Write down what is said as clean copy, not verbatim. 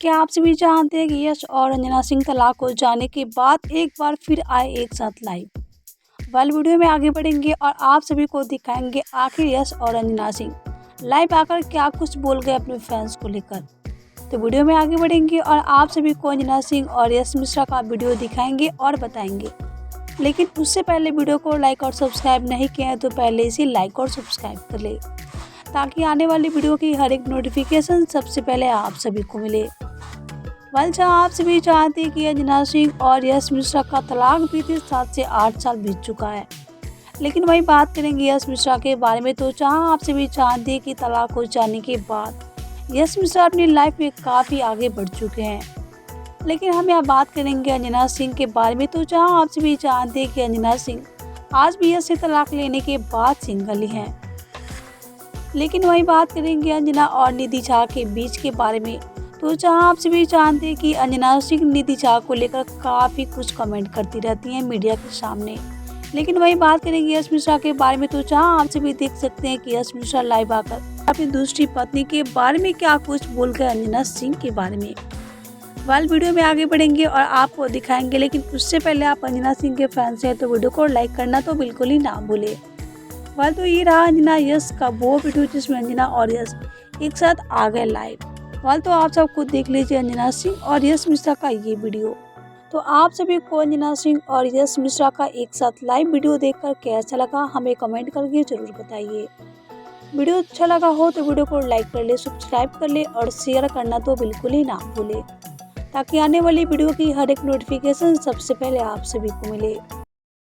क्या आप सभी जानते हैं कि यश और रंजना सिंह तलाक हो जाने के बाद एक बार फिर आए एक साथ लाइव। वीडियो में आगे बढ़ेंगे और आप सभी को दिखाएंगे आखिर यश और रंजना सिंह लाइव आकर क्या कुछ बोल गए अपने फैंस को लेकर। तो वीडियो में आगे बढ़ेंगे और आप सभी को रंजना सिंह और यश मिश्रा का वीडियो दिखाएंगे और बताएंगे। लेकिन उससे पहले वीडियो को लाइक और सब्सक्राइब नहीं किया है तो पहले इसे लाइक और सब्सक्राइब कर ले, ताकि आने वाली वीडियो की हर एक नोटिफिकेशन सबसे पहले आप सभी को मिले। जहाँ आप सभी जानते हैं कि रंजना सिंह और यश मिश्रा का तलाक बीते 7 से 8 साल बीत चुका है। लेकिन वही बात करेंगे यश मिश्रा के बारे में, तो जहाँ आप सभी जानते हैं कि तलाक हो जाने के बाद यश मिश्रा अपनी लाइफ में काफ़ी आगे बढ़ चुके हैं। लेकिन हम यहाँ बात करेंगे रंजना सिंह के बारे में, तो जहाँ आप सभी जानते हैं कि रंजना सिंह आज भी यश से तलाक लेने के बाद सिंगल ही हैं। लेकिन वही बात करेंगे रंजना और निधि झा के बीच के बारे में, तो जहां आप सभी जानते हैं कि रंजना सिंह निधि झा को लेकर काफ़ी कुछ कमेंट करती रहती हैं मीडिया के सामने। लेकिन वही बात करेंगे यश मिश्रा के बारे में, तो जहां आप सभी देख सकते हैं कि यश मिश्रा लाइव आकर अपनी दूसरी पत्नी के बारे में क्या कुछ बोल गए रंजना सिंह के बारे में। वीडियो में आगे बढ़ेंगे और आपको दिखाएंगे। लेकिन उससे पहले आप रंजना सिंह के फैंस हैं तो वीडियो को लाइक करना तो बिल्कुल ही ना भूले। तो ये रहा रंजना यश का वो वीडियो जिसमें रंजना और यश एक साथ आ गए लाइव। तो आप सब खुद देख लीजिए रंजना सिंह और यश मिश्रा का ये वीडियो। तो आप सभी को रंजना सिंह और यश मिश्रा का एक साथ लाइव वीडियो देखकर कैसा लगा हमें कमेंट करके जरूर बताइए। वीडियो अच्छा लगा हो तो वीडियो को लाइक कर ले, सब्सक्राइब कर ले और शेयर करना तो बिल्कुल ही ना भूले, ताकि आने वाली वीडियो की हर एक नोटिफिकेशन सबसे पहले आप सभी को मिले।